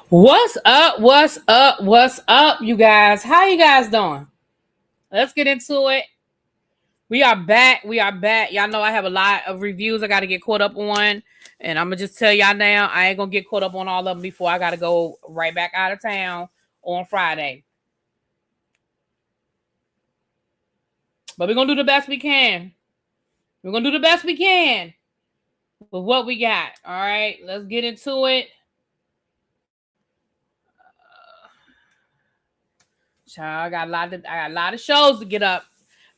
What's up? What's up? What's up, you guys? How you guys doing? Let's get into it. We are back. We are back. Y'all know I have a lot of reviews I got to get caught up on. And I'm going to just tell y'all now, I ain't going to get caught up on all of them before I got to go right back out of town on Friday. But we're going to do the best we can. We're going to do the best we can with what we got. All right, let's get into it. Child, I got a lot of shows to get up.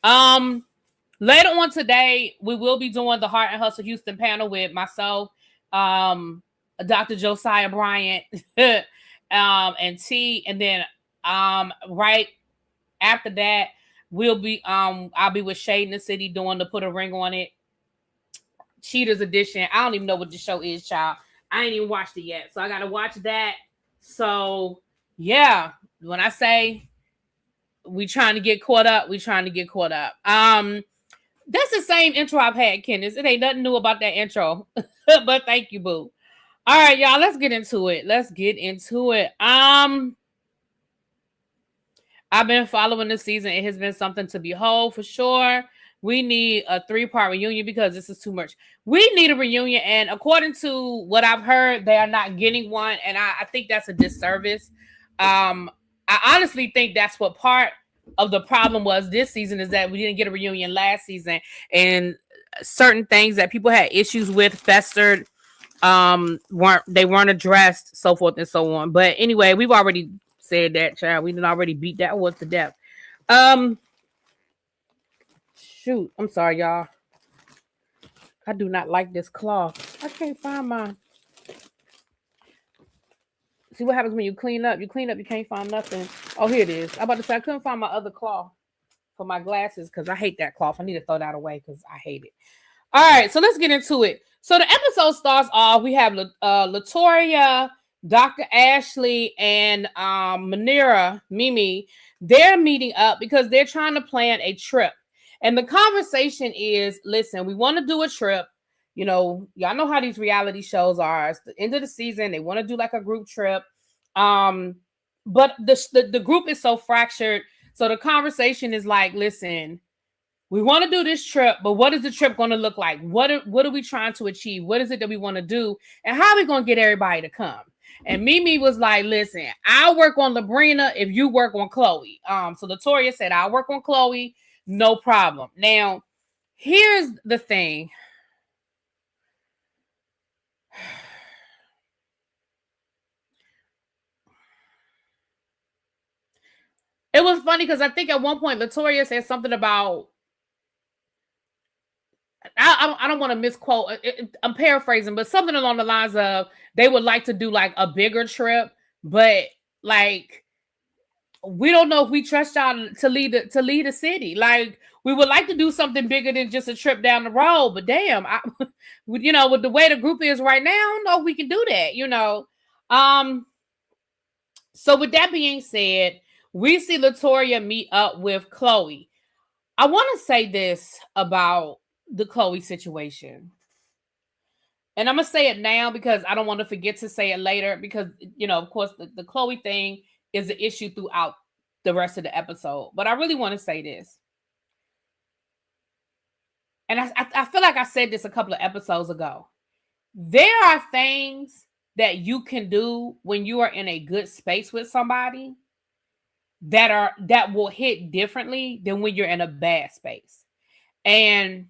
Later on today, we will be doing the Heart and Hustle Houston panel with myself, Dr. Josiah Bryant, and T. And then right after that, I'll be with Shade in the City doing the Put a Ring on It Cheaters edition. I don't even know what the show is, child. I ain't even watched it yet. So I gotta watch that. So yeah, when I say we trying to get caught up, we trying to get caught up. That's the same intro I've had, Kenneth. It ain't nothing new about that intro. But thank you, boo. All right, y'all, let's get into it. I've been following this season. It has been something to behold for sure. We need a 3-part reunion because this is too much. We need a reunion, and according to what I've heard, they are not getting one, and I think that's a disservice. I honestly think that's what part of the problem was this season, is that we didn't get a reunion last season, and certain things that people had issues with festered, weren't addressed, so forth and so on. But anyway, we've already said that, child. We didn't already beat that horse to death. Shoot, I'm sorry, y'all. I do not like this cloth. I can't find mine. See what happens when you clean up? You can't find nothing. Oh, here it is. I'm about to say I couldn't find my other cloth for my glasses because I hate that cloth. I need to throw that away because I hate it. All right, so let's get into it. So the episode starts off. We have Latoya, Dr. Ashley, and Mimi. They're meeting up because they're trying to plan a trip. And the conversation is, listen, we want to do a trip. You know, y'all know how these reality shows are. It's the end of the season. They want to do like a group trip. But the group is so fractured. So the conversation is like, listen, we want to do this trip, but what is the trip going to look like? What are we trying to achieve? What is it that we want to do? And how are we going to get everybody to come? And Mimi was like, listen, I'll work on Labrina if you work on Chloe. So Latoya said, I'll work on Chloe. No problem. Now, here's the thing. It was funny because I think at one point Latoya said something about, I don't want to misquote. I'm paraphrasing, but something along the lines of they would like to do like a bigger trip, but like we don't know if we trust y'all to lead a city. Like we would like to do something bigger than just a trip down the road, but damn, you know, with the way the group is right now, I don't know if we can do that. You know, so with that being said, we see Latoya meet up with Chloe. I want to say this about the Chloe situation. And I'm going to say it now because I don't want to forget to say it later because, you know, of course, the Chloe thing is an issue throughout the rest of the episode. But I really want to say this. And I feel like I said this a couple of episodes ago. There are things that you can do when you are in a good space with somebody that will hit differently than when you're in a bad space. And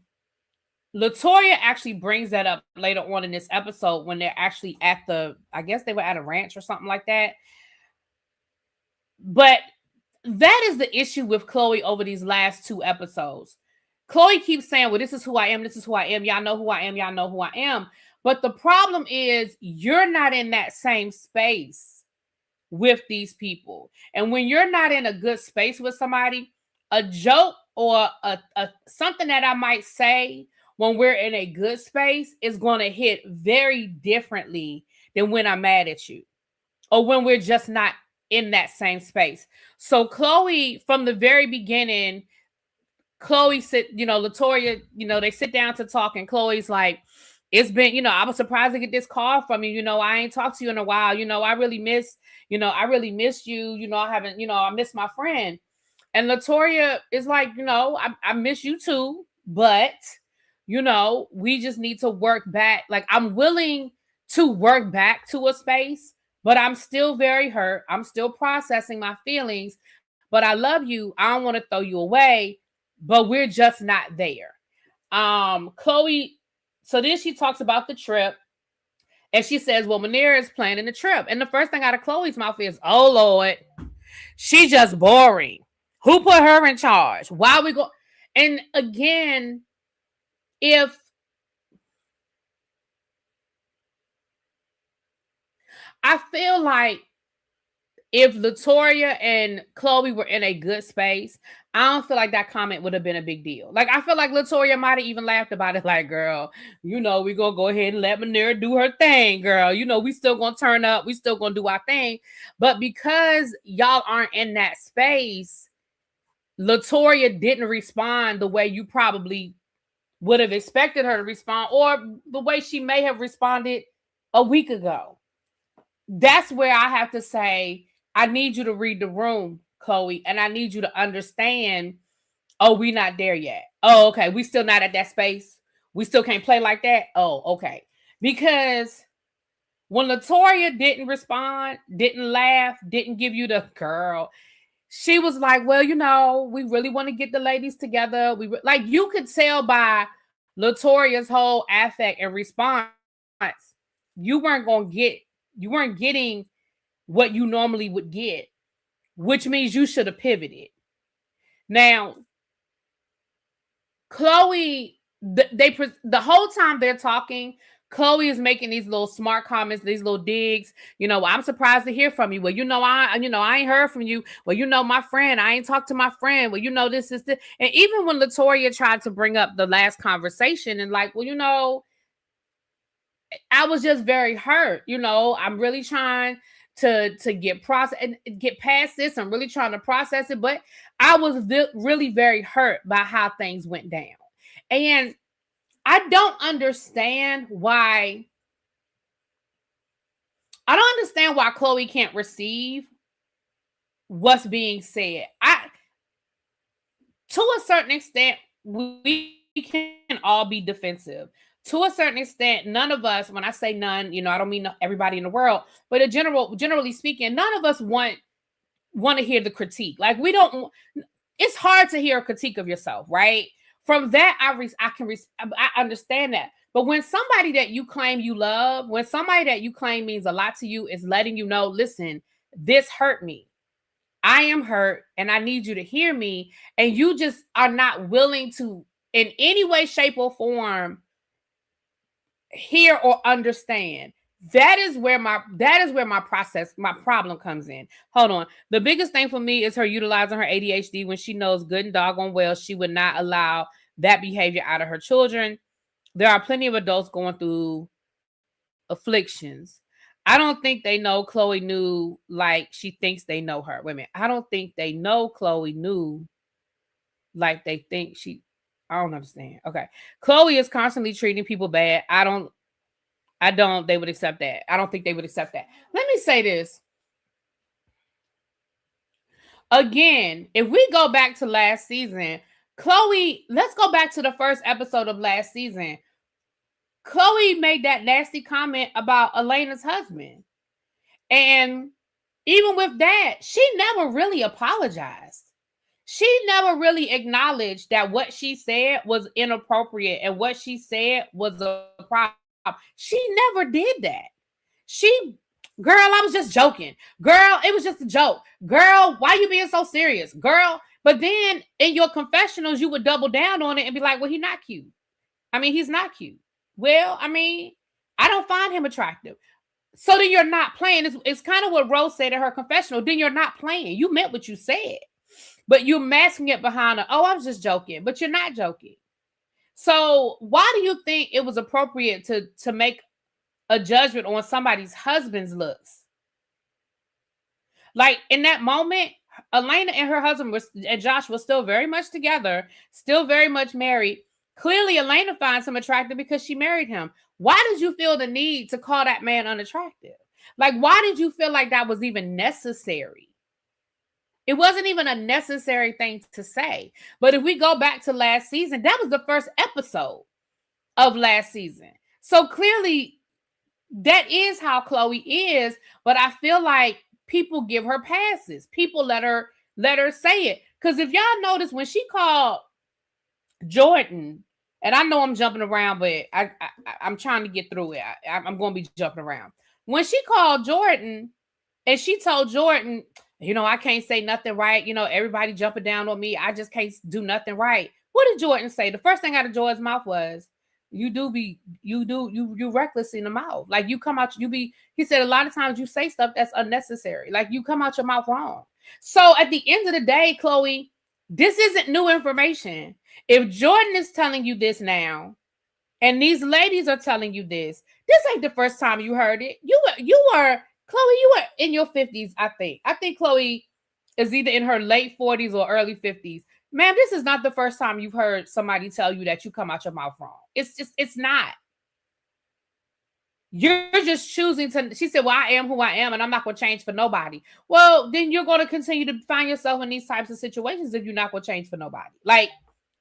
Latoya actually brings that up later on in this episode when they're actually at I guess they were at a ranch or something like that. But that is the issue with Chloe over these last 2 episodes. Chloe keeps saying, well, this is who I am. This is who I am. Y'all know who I am. Y'all know who I am. But the problem is you're not in that same space with these people. And when you're not in a good space with somebody, a joke or a something that I might say when we're in a good space is going to hit very differently than when I'm mad at you or when we're just not in that same space. So Chloe, from the very beginning, Chloe Latoya, they sit down to talk and Chloe's like, it's been, I was surprised to get this call from you. I ain't talked to you in a while. I really miss you. I haven't, I miss my friend. And Latoya is like, I miss you too, but we just need to work back. Like, I'm willing to work back to a space, but I'm still very hurt. I'm still processing my feelings, but I love you. I don't want to throw you away, but we're just not there. Chloe, so then she talks about the trip, and she says, well, Manera is planning the trip. And the first thing out of Chloe's mouth is, oh, Lord, she's just boring. Who put her in charge? Why we go? And again, if I feel like if Latoya and Chloe were in a good space, I don't feel like that comment would have been a big deal. Like, I feel like Latoya might have even laughed about it. Like, girl, we're going to go ahead and let Manera do her thing, girl. We still going to turn up. We still going to do our thing. But because y'all aren't in that space, Latoya didn't respond the way you probably would have expected her to respond, or the way she may have responded a week ago. That's where I have to say, I need you to read the room, Chloe, and I need you to understand, oh, we not there yet. Oh, okay. We still not at that space. We still can't play like that. Oh, okay. Because when Latoya didn't respond, didn't laugh, didn't give you the girl, she was like, well, we really want to get the ladies together. Like, you could tell by Latoya's whole affect and response, you weren't getting what you normally would get, which means you should have pivoted. Now, Chloe, the whole time they're talking, Chloe is making these little smart comments, these little digs. I'm surprised to hear from you. Well, I ain't heard from you. Well, my friend, I ain't talked to my friend. Well, this is the. And even when Latoya tried to bring up the last conversation and like, well, I was just very hurt. I'm really trying to get past this. I'm really trying to process it, but I was really very hurt by how things went down. And I don't understand why Chloe can't receive what's being said. To a certain extent, we can all be defensive. To a certain extent, none of us, when I say none, I don't mean everybody in the world, but generally speaking, none of us want to hear the critique. Like, it's hard to hear a critique of yourself, right? From that, I understand that. But when somebody that you claim you love, when somebody that you claim means a lot to you is letting you know, listen, this hurt me. I am hurt and I need you to hear me. And you just are not willing to, in any way, shape, or form, hear or understand. That is where my problem comes in. Hold on. The biggest thing for me is her utilizing her ADHD when she knows good and doggone well she would not allow that behavior out of her children. There are plenty of adults going through afflictions. I don't think they know Chloe knew like she thinks they know her. Wait a minute. I don't think they know Chloe knew like they think she. I don't understand. Okay. Chloe is constantly treating people bad. They would accept that. I don't think they would accept that. Let me say this. Again, if we go back to last season, Chloe, let's go back to the first episode of last season. Chloe made that nasty comment about Elena's husband. And even with that, she never really apologized. She never really acknowledged that what she said was inappropriate and what she said was a problem. She never did that. Girl, I was just joking. Girl, it was just a joke. Girl, why you being so serious? Girl, but then in your confessionals, you would double down on it and be like, well, he's not cute. I mean, he's not cute. Well, I mean, I don't find him attractive. So then you're not playing. It's kind of what Rose said in her confessional. Then you're not playing. You meant what you said. But you're masking it behind I was just joking. But you're not joking. So why do you think it was appropriate to make a judgment on somebody's husband's looks? Like, in that moment, Elena and her husband and Josh were still very much together, still very much married. Clearly, Elena finds him attractive because she married him. Why did you feel the need to call that man unattractive? Like, why did you feel like that was even necessary? It wasn't even a necessary thing to say. But if we go back to last season, that was the first episode of last season. So clearly, that is how Chloe is. But I feel like people give her passes. People let her say it. Because if y'all notice, when she called Jordan, and I know I'm jumping around, but I'm trying to get through it. I'm going to be jumping around. When she called Jordan, and she told Jordan, I can't say nothing right. Everybody jumping down on me. I just can't do nothing right. What did Jordan say? The first thing out of Jordan's mouth was, you reckless in the mouth. Like, you come out, he said, a lot of times you say stuff that's unnecessary. Like, you come out your mouth wrong. So at the end of the day, Chloe, this isn't new information. If Jordan is telling you this now, and these ladies are telling you this ain't the first time you heard it. Chloe, you were in your 50s, I think. I think Chloe is either in her late 40s or early 50s. Man, this is not the first time you've heard somebody tell you that you come out your mouth wrong. It's not. You're just choosing to. She said, well, I am who I am, and I'm not going to change for nobody. Well, then you're going to continue to find yourself in these types of situations if you're not going to change for nobody. Like,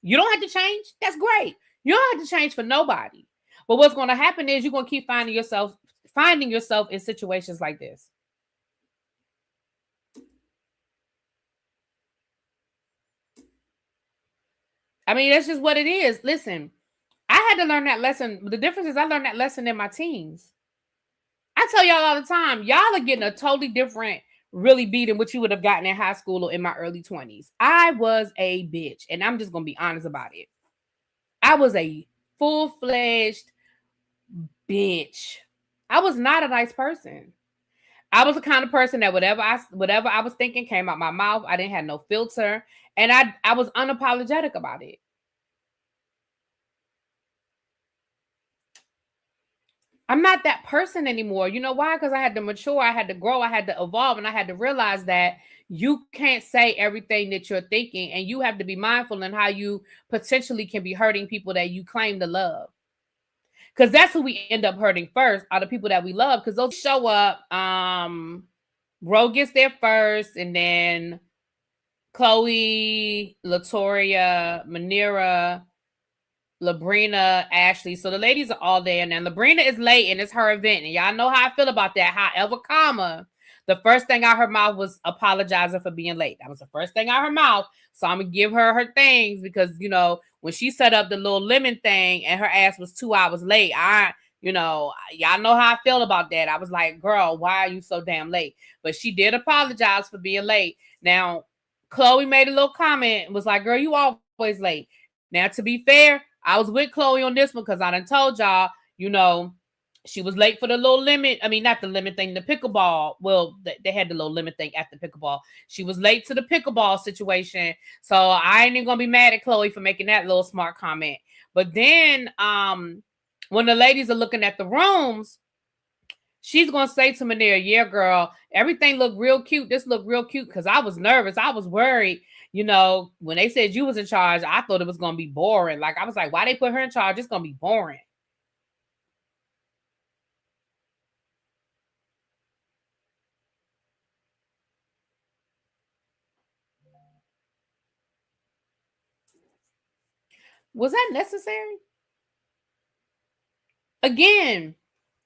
you don't have to change. That's great. You don't have to change for nobody. But what's going to happen is you're going to keep finding yourself in situations like this. I mean, that's just what it is. Listen, I had to learn that lesson. The difference is I learned that lesson in my teens. I tell y'all all the time, y'all are getting a totally different really beating what you would have gotten in high school or in my early 20s. I was a bitch, and I'm just going to be honest about it. I was a full-fledged bitch. I was not a nice person. I was the kind of person that whatever I was thinking came out my mouth. I didn't have no filter, and I was unapologetic about it. I'm not that person anymore. You know why? Because I had to mature, I had to grow, I had to evolve, and I had to realize that you can't say everything that you're thinking, and you have to be mindful in how you potentially can be hurting people that you claim to love. Because that's who we end up hurting first, are the people that we love, because those show up. Ro gets there first, and then Chloe, Latoria, Manira, Labrina, Ashley. So the ladies are all there. Now Labrina is late, and it's her event, and y'all know how I feel about that. However, the first thing out her mouth was apologizing for being late. That was the first thing out her mouth. So I'm gonna give her her things, because when she set up the little lemon thing and her ass was 2 hours late, y'all know how I feel about that. I was like, girl, why are you so damn late? But she did apologize for being late. Now, Chloe made a little comment and was like, girl, you always late. Now, to be fair, I was with Chloe on this one, because I done told y'all, she was late for the little limit. I mean, not the limit thing, the pickleball. Well, they had the little limit thing at the pickleball. She was late to the pickleball situation. So I ain't even going to be mad at Chloe for making that little smart comment. But then when the ladies are looking at the rooms, she's going to say to Manira, yeah, girl, everything looked real cute. This looked real cute, because I was nervous. I was worried. When they said you was in charge, I thought it was going to be boring. Like, I was like, why they put her in charge? It's going to be boring. Was that necessary? Again,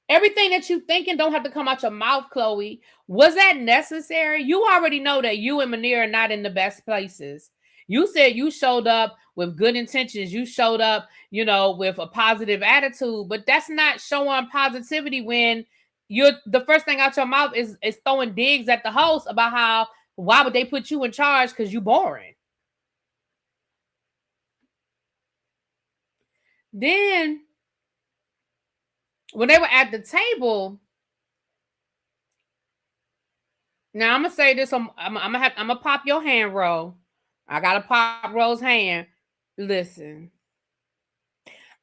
everything that you thinking don't have to come out your mouth, Chloe. Was that necessary? You already know that you and Manira are not in the best places. You said you showed up with good intentions. You showed up, with a positive attitude, but that's not showing positivity when the first thing out your mouth is throwing digs at the host about why would they put you in charge, because you boring. Then when they were at the table, now I'm gonna say this. I'm gonna pop your hand, Ro. I gotta pop Ro's hand. Listen,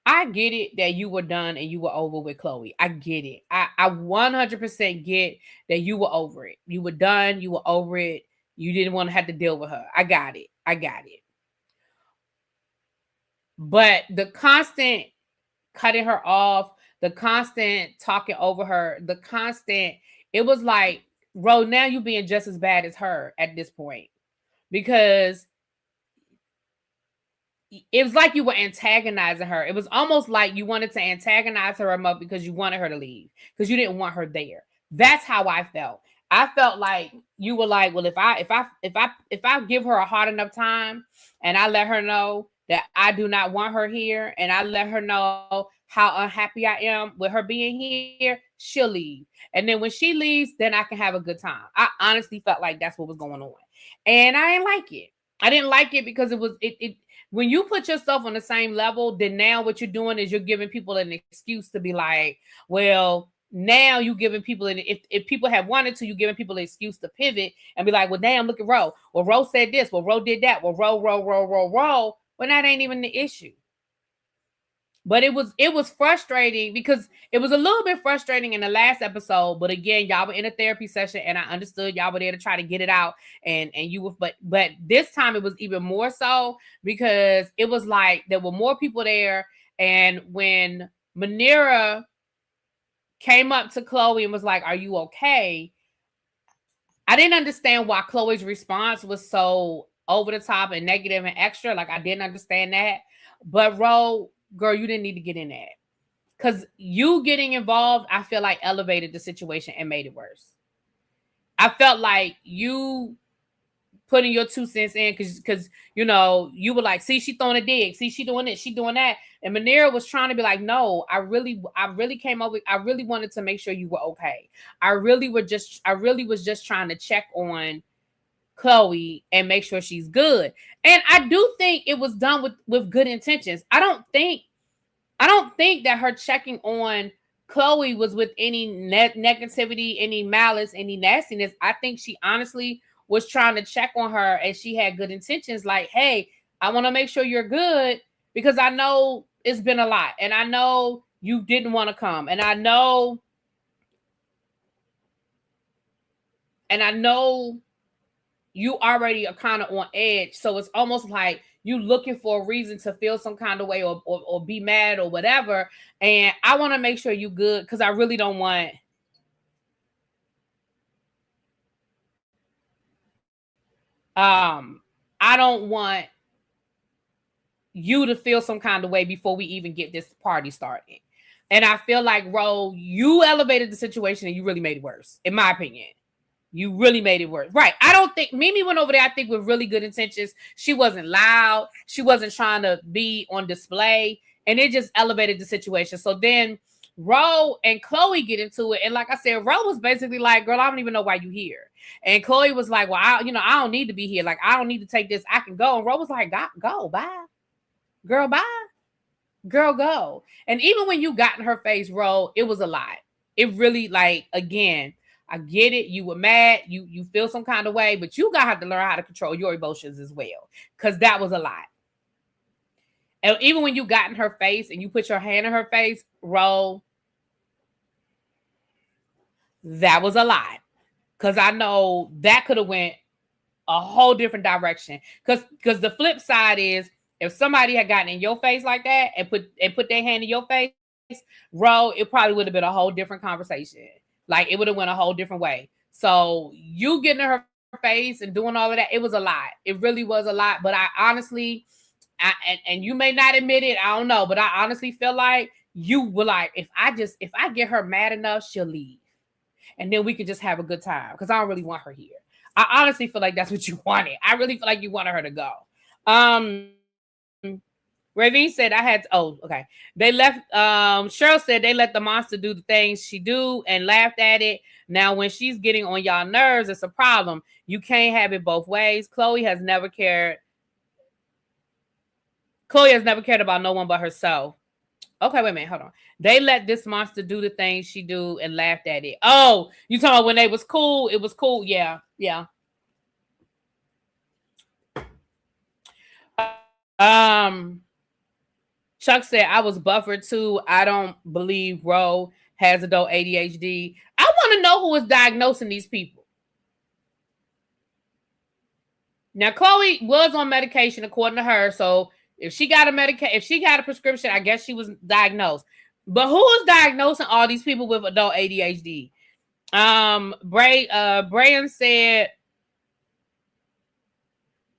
I get it that you were done and you were over with Chloe. I get it. I 100% get that you were over it. You were done. You were over it. You didn't want to have to deal with her. I got it. But the constant cutting her off, the constant talking over her, the constant, it was like, Ro, now you being just as bad as her at this point. Because it was like you were antagonizing her. It was almost like you wanted to antagonize her enough because you wanted her to leave, because you didn't want her there. That's how I felt. I felt like you were like, well, if I give her a hard enough time and I let her know that I do not want her here, and I let her know how unhappy I am with her being here, she'll leave. And then when she leaves, then I can have a good time. I honestly felt like that's what was going on. And I didn't like it. I didn't like it because it when you put yourself on the same level, then now what you're doing is you're giving people an excuse to be like, well, now you giving people if people have wanted to, you giving people an excuse to pivot and be like, well, damn, look at Ro. Well, Ro said this. Well, Ro did that. Well, Ro. Well, that ain't even the issue. But it was frustrating because it was a little bit frustrating in the last episode. But again, y'all were in a therapy session, and I understood y'all were there to try to get it out. And you were, but this time it was even more so because it was like there were more people there. And when Manira came up to Chloe and was like, "Are you okay?" I didn't understand why Chloe's response was so over the top and negative and extra. Like, I didn't understand that. But Ro, girl, you didn't need to get in that. Because you getting involved, I feel like elevated the situation and made it worse. I felt like you putting your 2 cents in because you know, you were like, see, she throwing a dig. See, she doing this, she doing that. And Manira was trying to be like, no, I really came up with, I really wanted to make sure you were okay. I really was just trying to check on Chloe and make sure she's good. And I do think it was done with good intentions. I don't think that her checking on Chloe was with any negativity, any malice, any nastiness. I think she honestly was trying to check on her, and she had good intentions. Like, hey, I want to make sure you're good because I know it's been a lot, and I know you didn't want to come, and I know you already are kind of on edge. So it's almost like you looking for a reason to feel some kind of way or be mad or whatever. And I want to make sure you good because I really don't want I don't want you to feel some kind of way before we even get this party started. And I feel like, Ro, you elevated the situation and you really made it worse, in my opinion. You really made it worse. Right. I don't think Mimi went over there, I think, with really good intentions. She wasn't loud. She wasn't trying to be on display. And it just elevated the situation. So then Ro and Chloe get into it. And like I said, Ro was basically like, girl, I don't even know why you here. And Chloe was like, well, I don't need to be here. Like, I don't need to take this. I can go. And Ro was like, go, bye. Girl, bye. Girl, go. And even when you got in her face, Ro, it was a lot. It really, like, again, I get it. You were mad. You feel some kind of way, but you gotta have to learn how to control your emotions as well, because that was a lot. And even when you got in her face and you put your hand in her face, Ro, that was a lot. Because I know that could have went a whole different direction. Because the flip side is, if somebody had gotten in your face like that and put their hand in your face, Ro, it probably would have been a whole different conversation. Like, it would have went a whole different way. So you getting in her face and doing all of that, it was a lot. It really was a lot. But I honestly, and you may not admit it, I don't know, but I honestly feel like you were like, if I get her mad enough, she'll leave. And then we could just have a good time, because I don't really want her here. I honestly feel like that's what you wanted. I really feel like you wanted her to go. Ravine said okay. They left. Cheryl said they let the monster do the things she do and laughed at it. Now, when she's getting on y'all nerves, it's a problem. You can't have it both ways. Chloe has never cared about no one but herself. Okay, wait a minute, hold on. They let this monster do the things she do and laughed at it. Oh, you talking about when they was cool? It was cool. Yeah. Chuck said, I was buffered too. I don't believe Ro has adult ADHD. I want to know who is diagnosing these people. Now, Chloe was on medication according to her. So if she got a prescription, I guess she was diagnosed. But who is diagnosing all these people with adult ADHD? Brian said,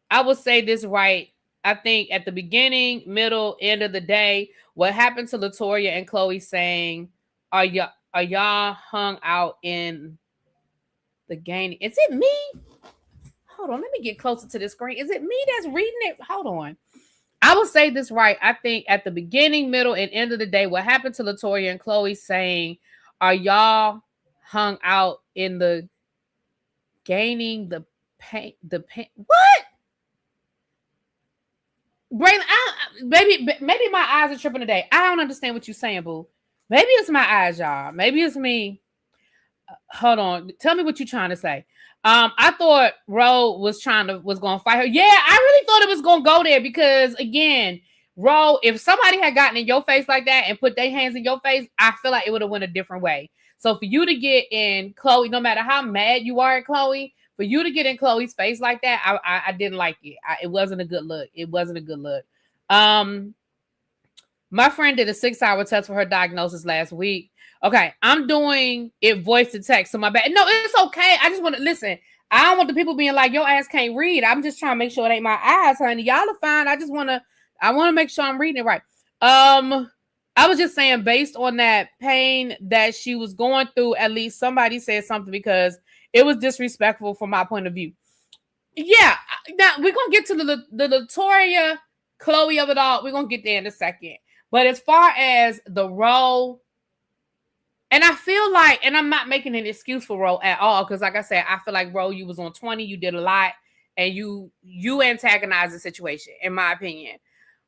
I will say this right. I think at the beginning, middle, end of the day, what happened to Latoya and Chloe saying, are y'all hung out in the game? Is it me? Hold on, let me get closer to the screen. Is it me that's reading it? Hold on. I will say this right. I think at the beginning, middle, and end of the day, what happened to Latoya and Chloe saying, are y'all hung out in the gaining the pain? What? Braylon, maybe my eyes are tripping today. I don't understand what you're saying, boo. Maybe it's my eyes, y'all. Maybe it's me. Hold on. Tell me what you're trying to say. I thought Ro was gonna fight her. Yeah, I really thought it was gonna go there because again, Ro, if somebody had gotten in your face like that and put their hands in your face, I feel like it would have went a different way. So for you to get in Chloe, no matter how mad you are at Chloe, for you to get in Chloe's face like that, I didn't like it. It wasn't a good look. It wasn't a good look. My friend did a 6-hour test for her diagnosis last week. Okay, I'm doing it voice to text. So my bad. No, it's okay. I just want to listen. I don't want the people being like, your ass can't read. I'm just trying to make sure it ain't my eyes, honey. Y'all are fine. I want to make sure I'm reading it right. I was just saying, based on that pain that she was going through, at least somebody said something because it was disrespectful from my point of view. Yeah, now we're gonna get to the Latoya, Chloe of it all. We're gonna get there in a second. But as far as the role, and I feel like, and I'm not making an excuse for Ro at all, because like I said, I feel like Ro, you was on 20, you did a lot, and you antagonized the situation, in my opinion.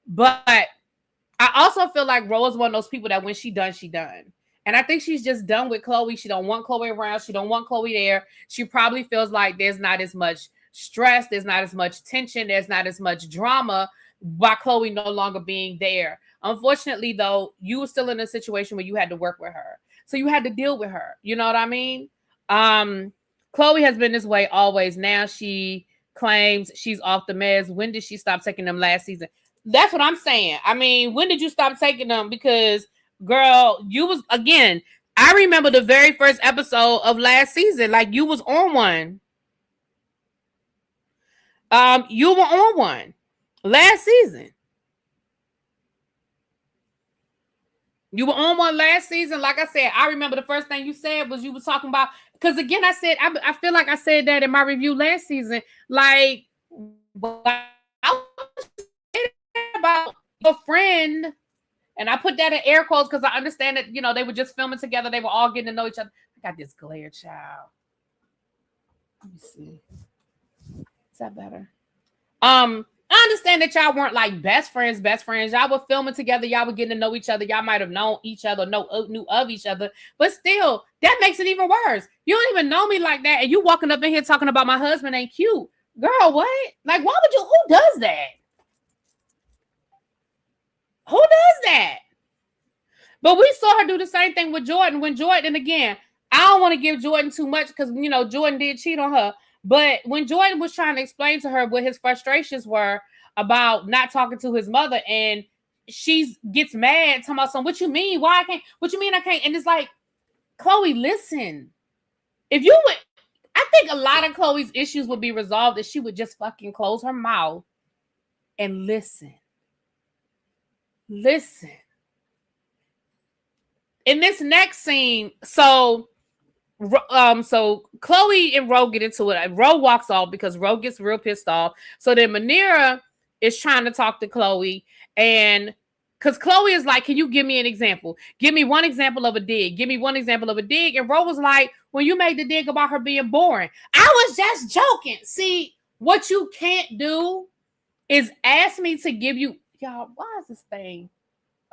But I also feel like Ro is one of those people that when she done, she done. And I think she's just done with Chloe. She don't want Chloe around. She don't want Chloe there. She probably feels like there's not as much stress. There's not as much tension. There's not as much drama by Chloe no longer being there. Unfortunately, though, you were still in a situation where you had to work with her. So you had to deal with her. You know what I mean? Chloe has been this way always. Now she claims she's off the meds. When did she stop taking them last season? That's what I'm saying. I mean, when did you stop taking them? Because, girl, you was, again, I remember the very first episode of last season. Like, you was on one. You were on one last season. You were on one last season. Like I said, I remember the first thing you said was you were talking about, because again, I said, I feel like I said that in my review last season. Like, I was about your friend, and I put that in air quotes because I understand that, you know, they were just filming together. They were all getting to know each other. I got this glare, child. Let me see. Is that better? I understand that y'all weren't like best friends. Y'all were filming together. Y'all were getting to know each other. Y'all might have known each other, knew of each other. But still, that makes it even worse. You don't even know me like that. And you walking up in here talking about my husband ain't cute. Girl, what? Like, why would you? Who does that? Who does that? But we saw her do the same thing with Jordan. When Jordan, again, I don't want to give Jordan too much because, you know, Jordan did cheat on her. But when Jordan was trying to explain to her what his frustrations were about not talking to his mother, and she gets mad, talking about something, what you mean? Why I can't? What you mean I can't? And it's like, Chloe, listen. If you would, I think a lot of Chloe's issues would be resolved if she would just fucking close her mouth and listen. Listen. In this next scene, so Chloe and Ro get into it. Ro walks off because Ro gets real pissed off. So then Manira is trying to talk to Chloe, and because Chloe is like, can you give me an example? Give me one example of a dig. Give me one example of a dig. And Ro was like, when you made the dig about her being boring, I was just joking. See, what you can't do is ask me to give you, y'all, why is this thing?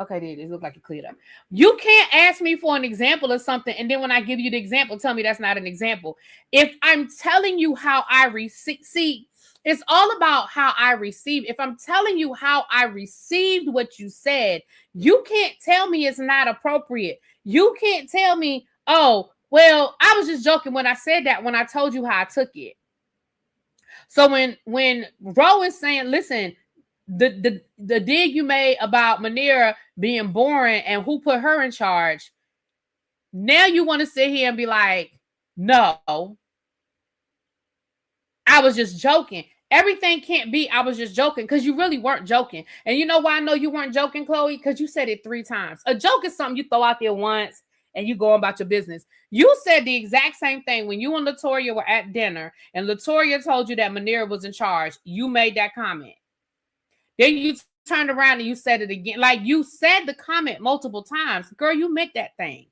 Okay, there it is. Look like it cleared up. You can't ask me for an example of something, and then when I give you the example, tell me that's not an example. If I'm telling you how I receive, see, it's all about how I receive. If I'm telling you how I received what you said, you can't tell me it's not appropriate. You can't tell me, oh, well, I was just joking when I said that, when I told you how I took it. So when Ro is saying, listen, the dig you made about Manera being boring and who put her in charge. Now you want to sit here and be like, no, I was just joking. Everything can't be I was just joking, because you really weren't joking. And you know why I know you weren't joking, Chloe? Because you said it 3 times. A joke is something you throw out there once and you go about your business. You said the exact same thing when you and Latoya were at dinner and Latoya told you that Manera was in charge. You made that comment. Then you turned around and you said it again. Like, you said the comment multiple times. Girl, you meant that thing.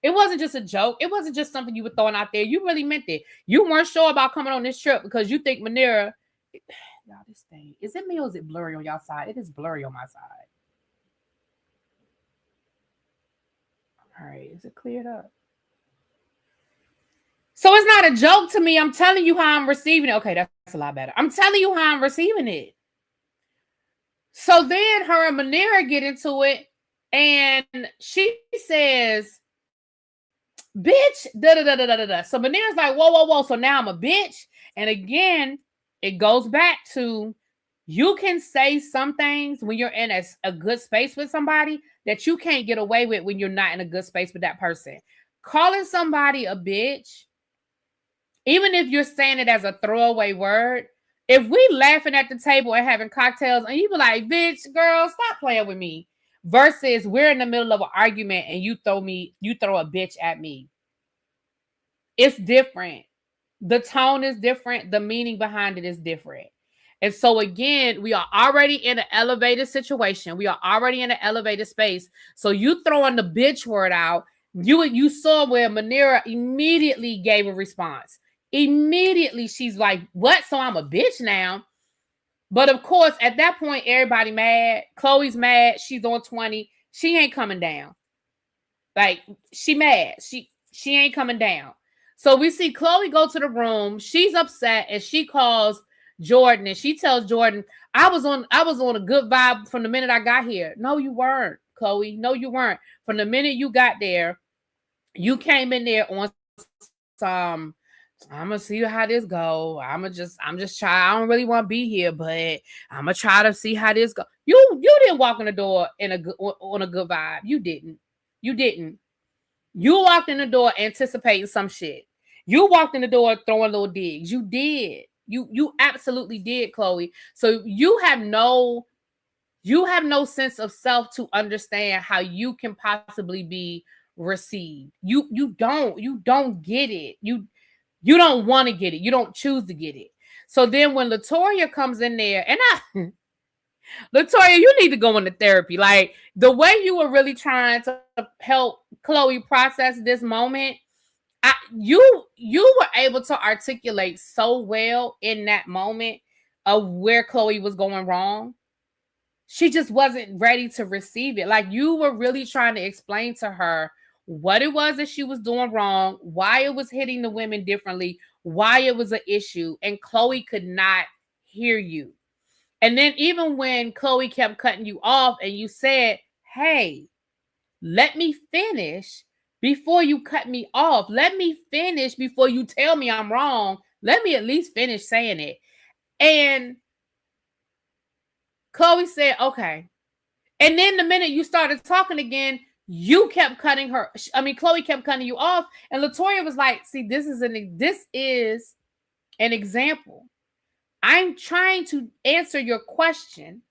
It wasn't just a joke. It wasn't just something you were throwing out there. You really meant it. You weren't sure about coming on this trip because you think Manera... Y'all, this thing, is it me or is it blurry on y'all side? It is blurry on my side. All right, is it cleared up? So it's not a joke to me. I'm telling you how I'm receiving it. Okay, that's a lot better. I'm telling you how I'm receiving it. So then her and Manera get into it, and she says, bitch, da-da-da-da-da-da. So Manera's like, whoa. So now I'm a bitch. And again, it goes back to, you can say some things when you're in a good space with somebody that you can't get away with when you're not in a good space with that person. Calling somebody a bitch, even if you're saying it as a throwaway word, if we laughing at the table and having cocktails and you be like, bitch, girl, stop playing with me, versus we're in the middle of an argument and you throw a bitch at me. It's different. The tone is different. The meaning behind it is different. And so again, we are already in an elevated situation. We are already in an elevated space. So you throwing the bitch word out, you saw where Manera immediately gave a response. Immediately, she's like, what? So I'm a bitch now? But of course, at that point, everybody mad. Chloe's mad. She's on 20. She ain't coming down. Like, she mad. She ain't coming down. So we see Chloe go to the room. She's upset and she calls Jordan and she tells Jordan, I was on a good vibe from the minute I got here. No, you weren't, Chloe. No, you weren't. From the minute you got there, you came in there on some, I'm gonna see how this go. I'm just try. I don't really want to be here, but I'm gonna try to see how this go. You didn't walk in the door on a good vibe. You didn't. You walked in the door anticipating some shit. You walked in the door throwing little digs. You did. You absolutely did, Chloe. So you have no sense of self to understand how you can possibly be received. You don't get it. You don't want to get it. You don't choose to get it. So then when Latoya comes in there, and Latoya, you need to go into therapy. Like, the way you were really trying to help Chloe process this moment, you were able to articulate so well in that moment of where Chloe was going wrong. She just wasn't ready to receive it. Like, you were really trying to explain to her what it was that she was doing wrong, why it was hitting the women differently, why it was an issue, and Chloe could not hear you. And then even when Chloe kept cutting you off and you said, hey, let me finish before you cut me off. Let me finish before you tell me I'm wrong. Let me at least finish saying it. And Chloe said, okay. And then the minute you started talking again, you kept cutting her. Chloe kept cutting you off. And Latoya was like, see, this is an example. I'm trying to answer your question.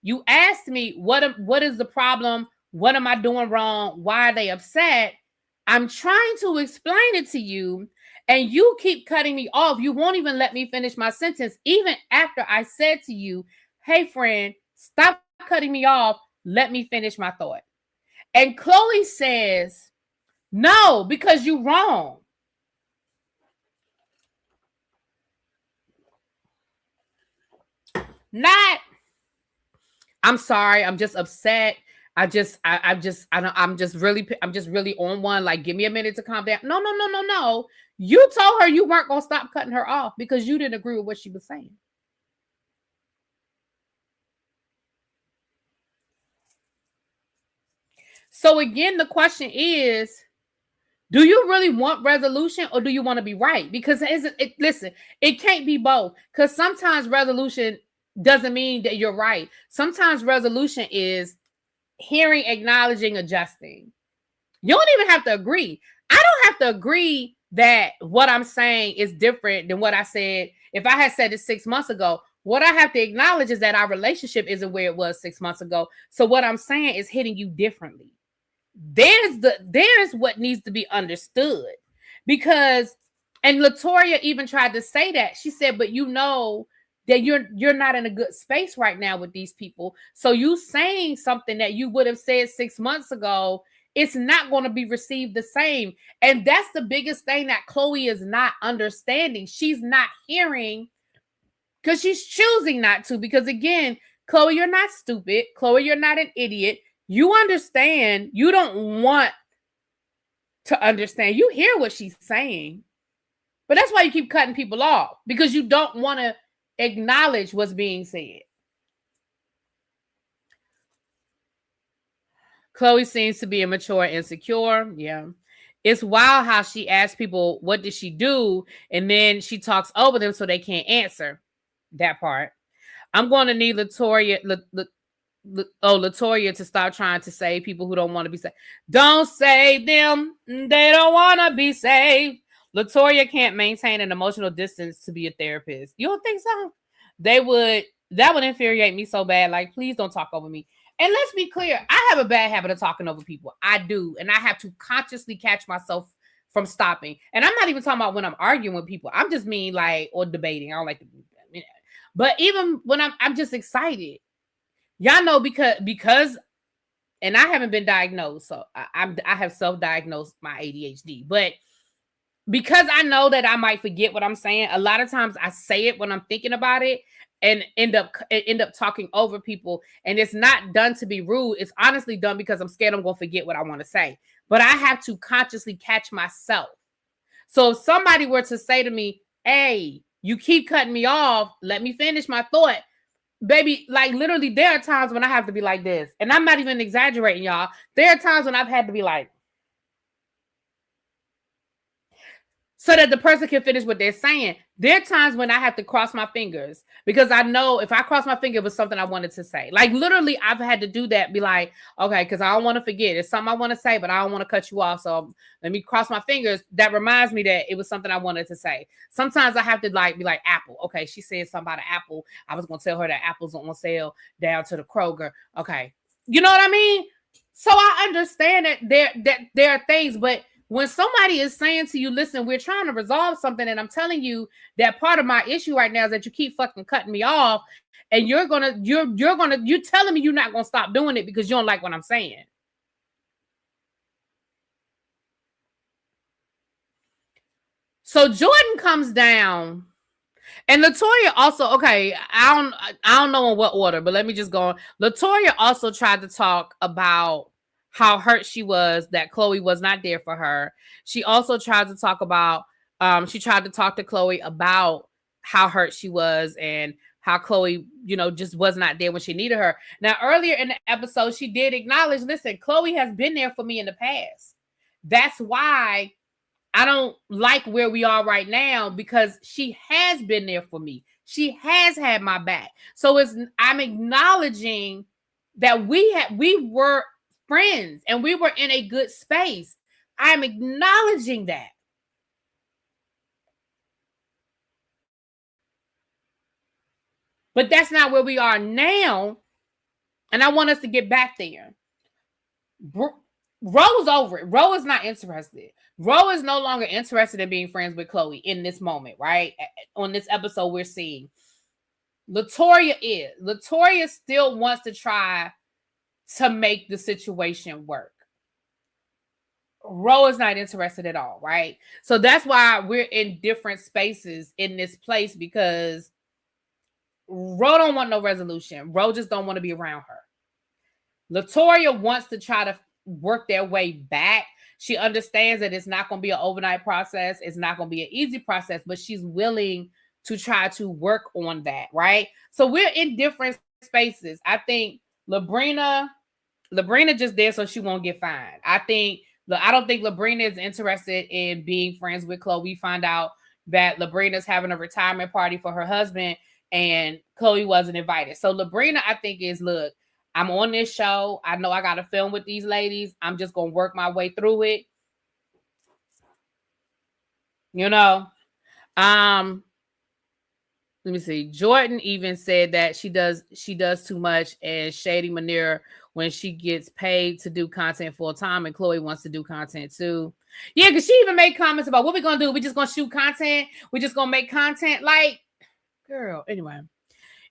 You asked me, what is the problem? What am I doing wrong? Why are they upset? I'm trying to explain it to you, and you keep cutting me off. You won't even let me finish my sentence, even after I said to you, hey, friend, stop cutting me off. Let me finish my thought. And Chloe says, no, because you're wrong. I'm sorry. I'm just upset. I'm just really on one. Like, give me a minute to calm down. No. You told her you weren't going to stop cutting her off because you didn't agree with what she was saying. So again, the question is, do you really want resolution or do you want to be right? Because listen, it can't be both. Because sometimes resolution doesn't mean that you're right. Sometimes resolution is hearing, acknowledging, adjusting. You don't even have to agree. I don't have to agree that what I'm saying is different than what I said. If I had said it 6 months ago, what I have to acknowledge is that our relationship isn't where it was 6 months ago. So what I'm saying is hitting you differently. There's what needs to be understood. Because, and Latoya even tried to say that. She said, but you know that you're not in a good space right now with these people. So you saying something that you would have said 6 months ago, it's not going to be received the same. And that's the biggest thing that Chloe is not understanding. She's not hearing because she's choosing not to. Because again, Chloe, you're not stupid. Chloe, you're not an idiot. You understand. You don't want to understand. You hear what she's saying. But that's why you keep cutting people off, because you don't want to acknowledge what's being said. Chloe seems to be immature and insecure. Yeah. It's wild how she asks people, what did she do? And then she talks over them so they can't answer that part. I'm going to need Latoya to stop trying to save people who don't want to be saved. Don't save them. They don't want to be saved. Latoya can't maintain an emotional distance to be a therapist. You don't think so? That would infuriate me so bad. Like, please don't talk over me. And let's be clear, I have a bad habit of talking over people. I do. And I have to consciously catch myself from stopping. And I'm not even talking about when I'm arguing with people. I'm just mean like, or debating. I don't like to do that. But even when I'm just excited. Y'all know because, and I haven't been diagnosed. So I have self-diagnosed my ADHD. But because I know that I might forget what I'm saying, a lot of times I say it when I'm thinking about it and end up talking over people. And it's not done to be rude. It's honestly done because I'm scared I'm going to forget what I want to say. But I have to consciously catch myself. So if somebody were to say to me, hey, you keep cutting me off, let me finish my thought. Baby, like literally there are times when I have to be like this. And I'm not even exaggerating, y'all. There are times when I've had to be like, so that the person can finish what they're saying. There are times when I have to cross my fingers because I know if I cross my finger, it was something I wanted to say. Like literally, I've had to do that. Be like, okay, because I don't want to forget. It's something I want to say, but I don't want to cut you off. So let me cross my fingers. That reminds me that it was something I wanted to say. Sometimes I have to be like Apple. Okay, she said something about an apple. I was going to tell her that apples on sale down to the Kroger. Okay, you know what I mean? So I understand that there are things, but when somebody is saying to you, listen, we're trying to resolve something, and I'm telling you that part of my issue right now is that you keep fucking cutting me off, and you're telling me you're not gonna stop doing it because you don't like what I'm saying. So Jordan comes down, and Latoya also, okay, I don't know in what order, but let me just go on. Latoya also tried to talk about how hurt she was that Chloe was not there for her. She also tried to talk about, she tried to talk to Chloe about how hurt she was and how Chloe, just was not there when she needed her. Now, earlier in the episode, she did acknowledge, listen, Chloe has been there for me in the past. That's why I don't like where we are right now, because she has been there for me. She has had my back. So I'm acknowledging that we were friends and we were in a good space. I'm acknowledging that. But that's not where we are now. And I want us to get back there. Ro's over it. Ro is not interested. Ro is no longer interested in being friends with Chloe in this moment, right? On this episode, we're seeing Latoya is. Latoya still wants to try to make the situation work. Ro is not interested at all, right? So that's why we're in different spaces in this place, because Ro don't want no resolution. Ro just don't want to be around her. Latoya wants to try to work their way back. She understands that it's not going to be an overnight process. It's not going to be an easy process, but she's willing to try to work on that, right? So we're in different spaces. I think Labrina just there so she won't get fined. I don't think Labrina is interested in being friends with Chloe. We find out that Labrina's having a retirement party for her husband, and Chloe wasn't invited. So Labrina, I think, is, look, I'm on this show. I know I got to film with these ladies. I'm just going to work my way through it. You know, let me see. Jordan even said that she does too much, and Shady Manera when she gets paid to do content full time, and Chloe wants to do content too. Yeah, because she even made comments about what we're gonna do. We just gonna shoot content. We just gonna make content. Like, girl. Anyway,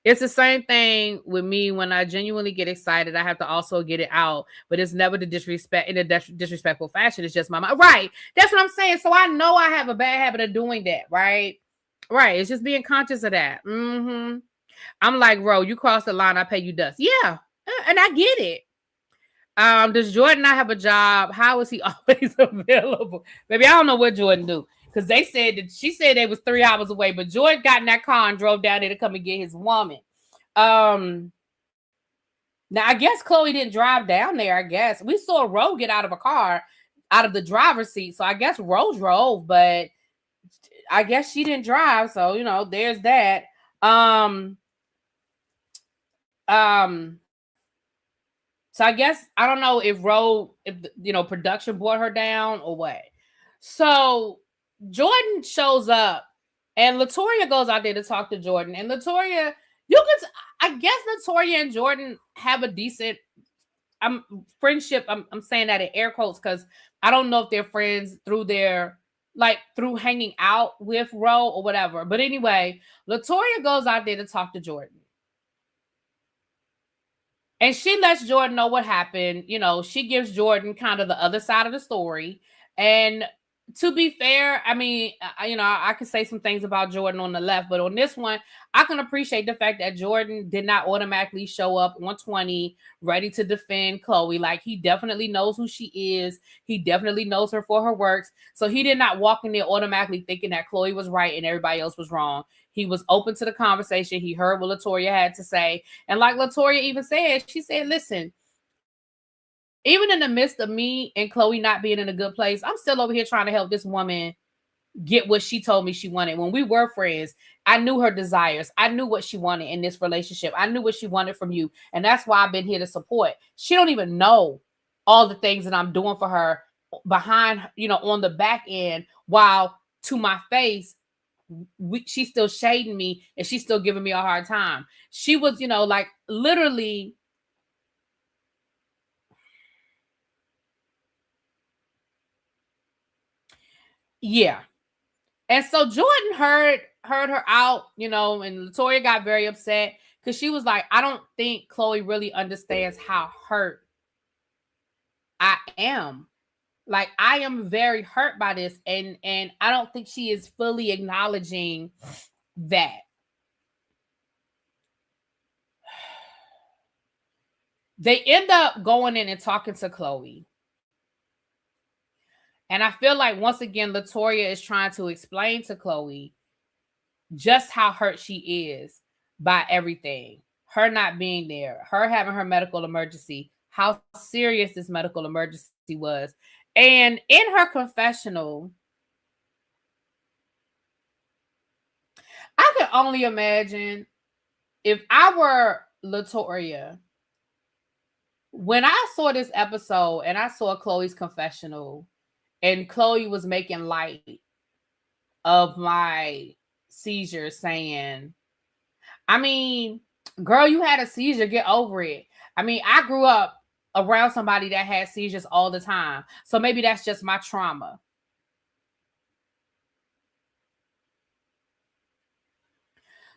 it's the same thing with me. When I genuinely get excited, I have to also get it out. But it's never the disrespect in a disrespectful fashion. It's just my mind. Right. That's what I'm saying. So I know I have a bad habit of doing that. Right. Right. It's just being conscious of that. I'm like, bro, you cross the line, I pay you dust. Yeah. And I get it. Does Jordan not have a job? How is he always available? Maybe I don't know what Jordan do. Because they said that she said they was 3 hours away, but Jordan got in that car and drove down there to come and get his woman. Now I guess Chloe didn't drive down there. I guess we saw Ro get out of a car, out of the driver's seat. So I guess Ro drove, but I guess she didn't drive. So, you know, there's that. So I guess I don't know if production brought her down or what. So Jordan shows up, and Latoya goes out there to talk to Jordan. And Latoya, I guess Latoya and Jordan have a decent friendship. I'm saying that in air quotes because I don't know if they're friends through through hanging out with Ro or whatever. But anyway, Latoya goes out there to talk to Jordan. And she lets Jordan know what happened. You know, she gives Jordan kind of the other side of the story. And to be fair, I mean, I could say some things about Jordan on the left, but on this one, I can appreciate the fact that Jordan did not automatically show up on 20 ready to defend Chloe. Like, he definitely knows who she is. He definitely knows her for her works. So he did not walk in there automatically thinking that Chloe was right and everybody else was wrong. He was open to the conversation. He heard what Latoya had to say. And like Latoya even said, she said, listen, even in the midst of me and Chloe not being in a good place, I'm still over here trying to help this woman get what she told me she wanted. When we were friends, I knew her desires. I knew what she wanted in this relationship. I knew what she wanted from you. And that's why I've been here to support. She don't even know all the things that I'm doing for her behind, on the back end, while to my face, she's still shading me and she's still giving me a hard time. She was, like literally. Yeah. And so Jordan heard her out, and Latoya got very upset because she was like, I don't think Chloe really understands how hurt I am. Like, I am very hurt by this. And I don't think she is fully acknowledging that. They end up going in and talking to Chloe. And I feel like, once again, Latoya is trying to explain to Chloe just how hurt she is by everything. Her not being there, her having her medical emergency, how serious this medical emergency was. And in her confessional, I can only imagine if I were Latoya, when I saw this episode and I saw Chloe's confessional, and Chloe was making light of my seizure, saying, I mean, girl, you had a seizure, get over it. I mean, I grew up around somebody that had seizures all the time. So maybe that's just my trauma.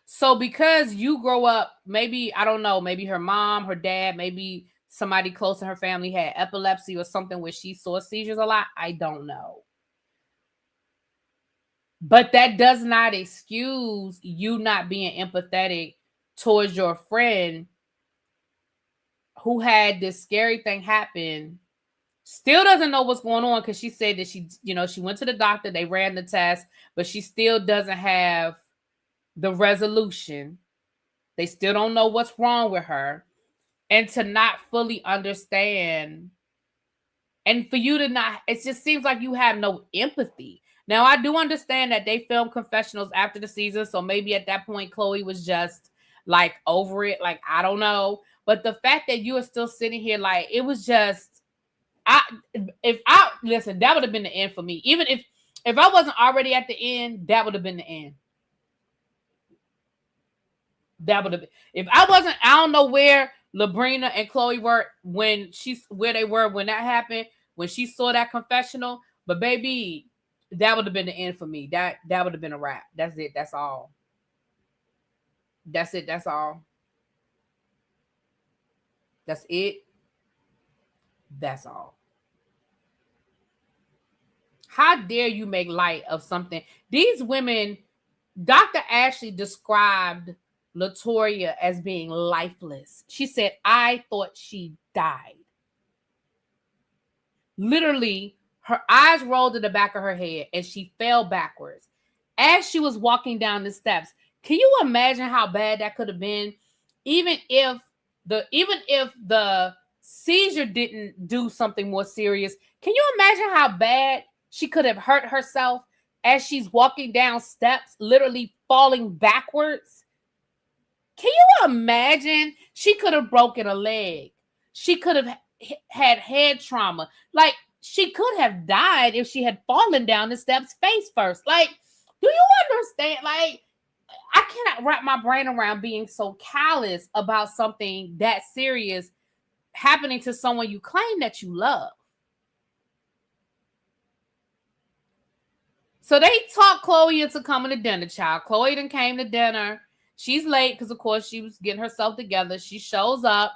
So because you grow up, maybe, I don't know, maybe her mom, her dad, maybe somebody close to her family had epilepsy or something where she saw seizures a lot. I don't know. But that does not excuse you not being empathetic towards your friend who had this scary thing happen, still doesn't know what's going on, because she said that she went to the doctor, they ran the test, but she still doesn't have the resolution. They still don't know what's wrong with her. And to not fully understand, and for you to not, it just seems like you have no empathy. Now, I do understand that they filmed confessionals after the season, so maybe at that point, Chloe was just like over it. Like, I don't know. But the fact that you are still sitting here, like, it was just, listen, that would have been the end for me. Even if I wasn't already at the end, that would have been the end. That would have been, if I wasn't, I don't know where Labrina and Chloe were when where they were when that happened, when she saw that confessional. But baby, that would have been the end for me. That would have been a wrap. That's it. That's all. That's it. That's all. That's it. That's all. How dare you make light of something? These women, Dr. Ashley described Latoya as being lifeless. She said, I thought she died. Literally, her eyes rolled to the back of her head and she fell backwards as she was walking down the steps. Can you imagine how bad that could have been? Even if the seizure didn't do something more serious, can you imagine how bad she could have hurt herself as she's walking down steps, literally falling backwards? Can you imagine? She could have broken a leg. She could have had head trauma. Like, she could have died if she had fallen down the steps face first. Like, do you understand? Like, I cannot wrap my brain around being so callous about something that serious happening to someone you claim that you love. So they talked Chloe into coming to dinner, child. Chloe then came to dinner. She's late because, of course, she was getting herself together. She shows up.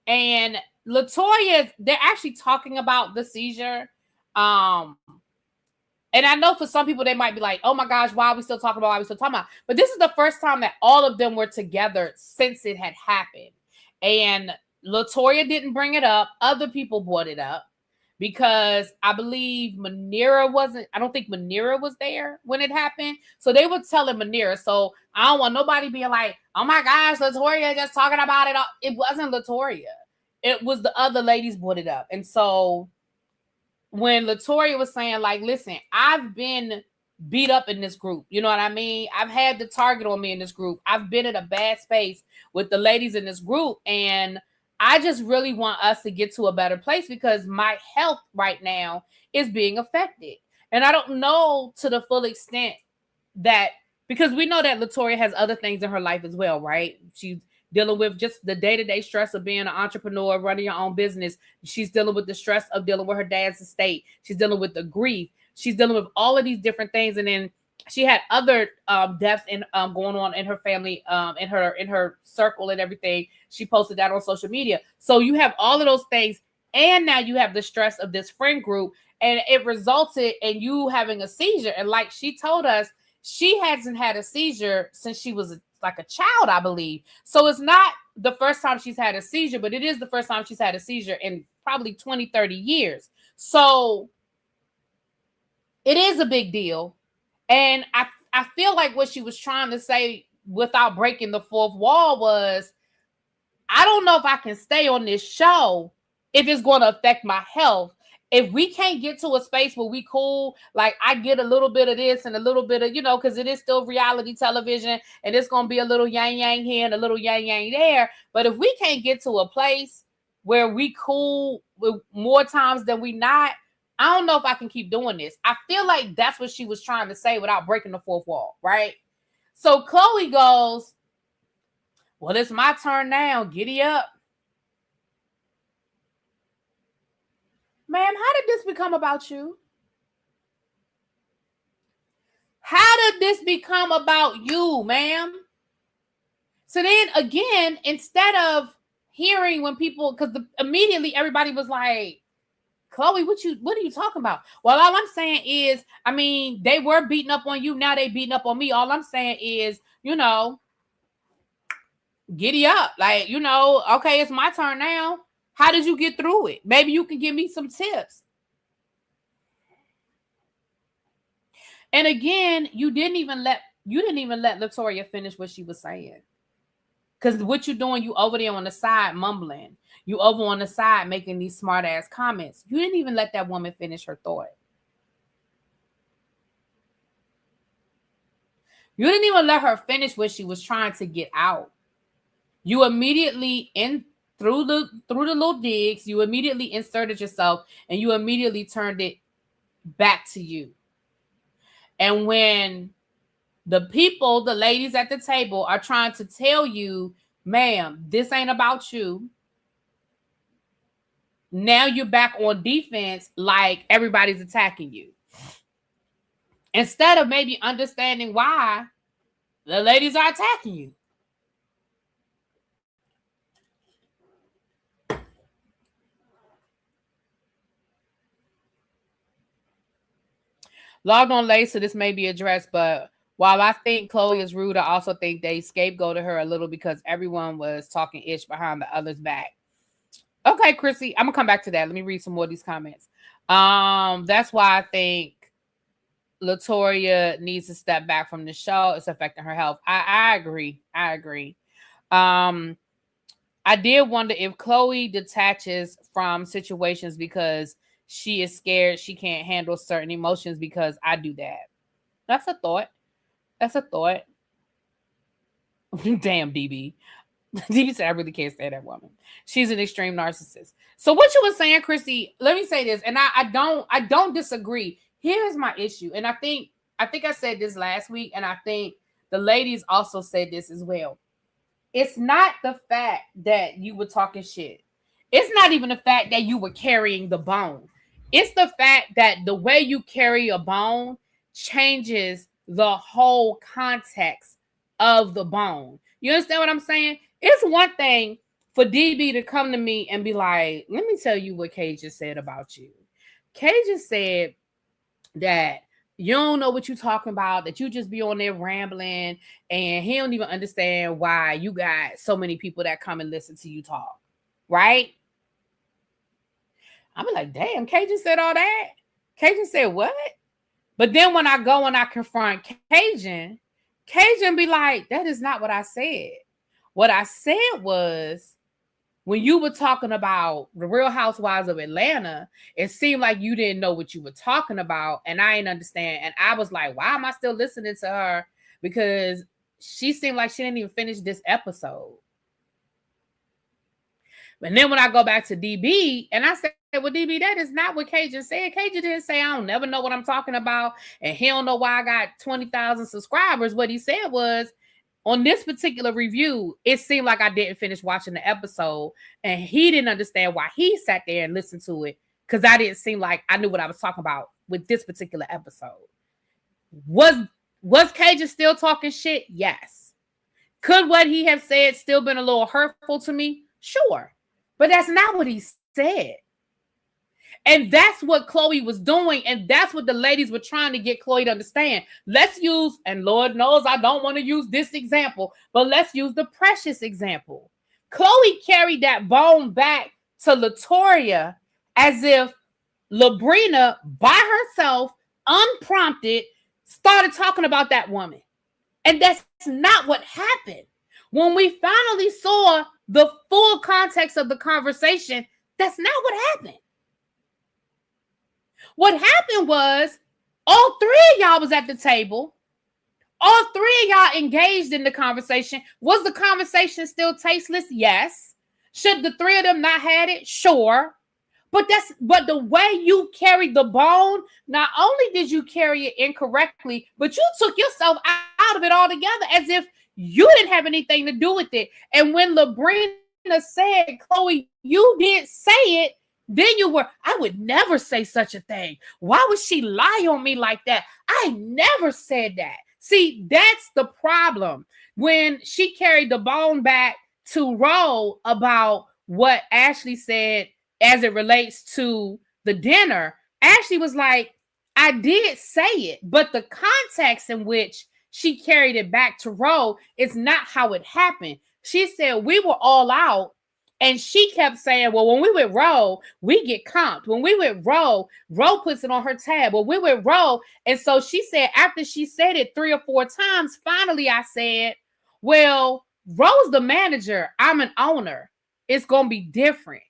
And Latoya, they're actually talking about the seizure. And I know for some people, they might be like, oh my gosh, why are we still talking about? Why are we still talking about? But this is the first time that all of them were together since it had happened. And Latoya didn't bring it up. Other people brought it up because I believe I don't think Manira was there when it happened. So they were telling Manira. So I don't want nobody being like, oh my gosh, Latoya just talking about it. It wasn't Latoya. It was the other ladies brought it up. And so when Latoya was saying, like, listen, I've been beat up in this group. You know what I mean? I've had the target on me in this group. I've been in a bad space with the ladies in this group. And I just really want us to get to a better place because my health right now is being affected. And I don't know to the full extent that, because we know that Latoya has other things in her life as well, right? She's dealing with just the day-to-day stress of being an entrepreneur, running your own business. She's dealing with the stress of dealing with her dad's estate. She's dealing with the grief. She's dealing with all of these different things. And then she had other deaths going on in her family, in her circle and everything. She posted that on social media. So you have all of those things. And now you have the stress of this friend group. And it resulted in you having a seizure. And like she told us, she hasn't had a seizure since she was like a child, I believe. So it's not the first time she's had a seizure, but it is the first time she's had a seizure in probably 20, 30 years. So it is a big deal. And I feel like what she was trying to say without breaking the fourth wall was, I don't know if I can stay on this show if it's going to affect my health. If we can't get to a space where we cool, like I get a little bit of this and a little bit of, because it is still reality television and it's going to be a little yang here and a little yang there. But if we can't get to a place where we cool with more times than we not, I don't know if I can keep doing this. I feel like that's what she was trying to say without breaking the fourth wall, right? So Chloe goes, well, it's my turn now. Giddy up. Ma'am, how did this become about you? How did this become about you, ma'am? So then again, instead of hearing when people, because immediately everybody was like, Chloe, what are you talking about? Well, all I'm saying is, I mean, they were beating up on you. Now they beating up on me. All I'm saying is, giddy up. Like, okay, it's my turn now. How did you get through it? Maybe you can give me some tips. And again, you didn't even let Latoya finish what she was saying. Because what you're doing, you over there on the side mumbling. You over on the side making these smart ass comments. You didn't even let that woman finish her thought. You didn't even let her finish what she was trying to get out. You immediately through the little digs, you immediately inserted yourself and you immediately turned it back to you. And when the people, the ladies at the table are trying to tell you, ma'am, this ain't about you. Now you're back on defense like everybody's attacking you. Instead of maybe understanding why the ladies are attacking you. Logged on late, so this may be addressed, but while I think Chloe is rude, I also think they scapegoated her a little because everyone was talking ish behind the other's back. Okay, Chrissy, I'm gonna come back to that. Let me read some more of these comments. That's why I think Latoya needs to step back from the show. It's affecting her health. I agree. I did wonder if Chloe detaches from situations because she is scared she can't handle certain emotions, because I do that. That's a thought. Damn, DB. DB said, I really can't stand that woman. She's an extreme narcissist. So what you were saying, Chrissy, let me say this, and I don't disagree. Here's my issue, and I think I said this last week, and I think the ladies also said this as well. It's not the fact that you were talking shit. It's not even the fact that you were carrying the bone. It's the fact that the way you carry a bone changes the whole context of the bone. You understand what I'm saying? It's one thing for DB to come to me and be like, let me tell you what Kay just said about you. Kay just said that you don't know what you're talking about, that you just be on there rambling, and he don't even understand why you got so many people that come and listen to you talk, right? I'm like, damn, Kay just said all that? Kay just said what? But then when I go and I confront Cajun be like, that is not what I said. What I said was, when you were talking about the Real Housewives of Atlanta, it seemed like you didn't know what you were talking about, and I didn't understand. And I was like, why am I still listening to her? Because she seemed like she didn't even finish this episode. And then when I go back to DB, and I said, well, DB, that is not what Cajun said. Cajun didn't say, I don't never know what I'm talking about, and he don't know why I got 20,000 subscribers. What he said was, on this particular review, it seemed like I didn't finish watching the episode, and he didn't understand why he sat there and listened to it, because I didn't seem like I knew what I was talking about with this particular episode. Was Cajun still talking shit? Yes. Could what he have said still been a little hurtful to me? Sure. But that's not what he said. And that's what Chloe was doing. And that's what the ladies were trying to get Chloe to understand. Let's use, and Lord knows I don't want to use this example, but let's use the Precious example. Chloe carried that bone back to Latoya as if Labrina, by herself, unprompted, started talking about that woman. And that's not what happened. When we finally saw the full context of the conversation, that's not what happened. What happened was, all three of y'all was at the table. All three of y'all engaged in the conversation. Was the conversation still tasteless? Yes. Should the three of them not had it? Sure. But the way you carried the bone, not only did you carry it incorrectly, but you took yourself out of it altogether as if you didn't have anything to do with it. And when Labrina said, Chloe, you didn't say it, then you were, I would never say such a thing. Why would she lie on me like that? I never said that. See, that's the problem. When she carried the bone back to Ro about what Ashley said as it relates to the dinner, Ashley was like, I did say it, but the context in which she carried it back to Ro is not how it happened. She said we were all out, and she kept saying, well, when we with Ro, we get comped. When we with Ro, Ro puts it on her tab. Well, we with Ro. And so she said, after she said it 3 or 4 times, finally I said, well, Ro's the manager. I'm an owner. It's going to be different.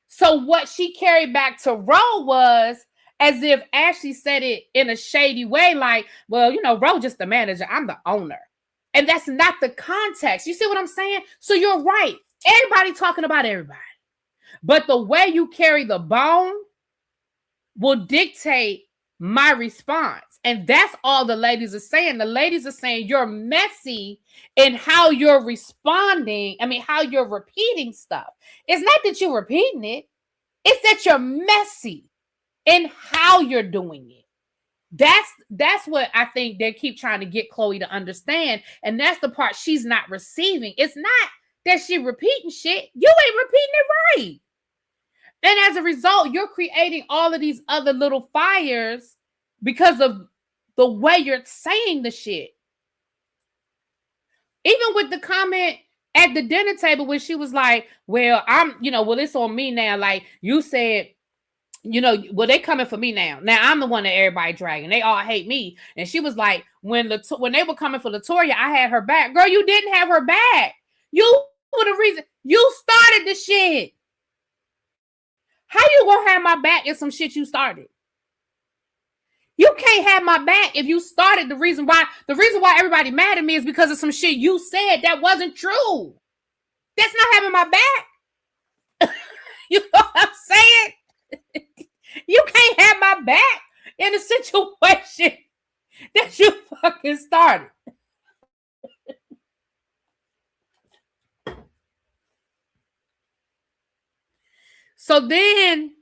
So what she carried back to Ro was, as if Ashley said it in a shady way, like, well, you know, Ro just the manager, I'm the owner. And that's not the context. You see what I'm saying? So you're right. Everybody talking about everybody. But the way you carry the bone will dictate my response. And that's all the ladies are saying. The ladies are saying you're messy in how you're responding. I mean, how you're repeating stuff. It's not that you're repeating it. It's that you're messy in how you're doing it. That's what I think they keep trying to get Chloe to understand. And that's the part she's not receiving. It's not that she repeating shit. You ain't repeating it right. And as a result, you're creating all of these other little fires because of the way you're saying the shit. Even with the comment at the dinner table when she was like, well, it's on me now. Like you said, well, they coming for me now. Now I'm the one that everybody dragging. They all hate me. And she was like, when they were coming for Latoya, I had her back. Girl, you didn't have her back. You were the reason. You started the shit. How you gonna have my back in some shit you started? You can't have my back if you started the reason why everybody mad at me is because of some shit you said that wasn't true. That's not having my back. You know what I'm saying? You can't have my back in a situation that you fucking started. So then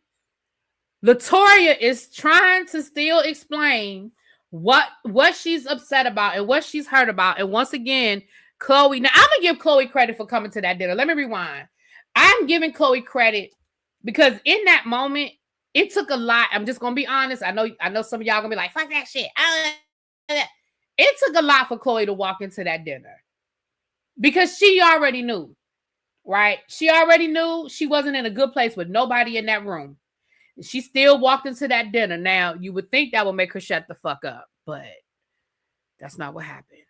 Latoya is trying to still explain what she's upset about and what she's hurt about. And once again, Chloe, now I'm gonna give Chloe credit for coming to that dinner. Let me rewind. I'm giving Chloe credit because in that moment, it took a lot. I'm just gonna be honest. I know some of y'all gonna be like, fuck that shit. It took a lot for Chloe to walk into that dinner because she already knew, right? She already knew she wasn't in a good place with nobody in that room. She still walked into that dinner. Now, you would think that would make her shut the fuck up, but that's not what happened.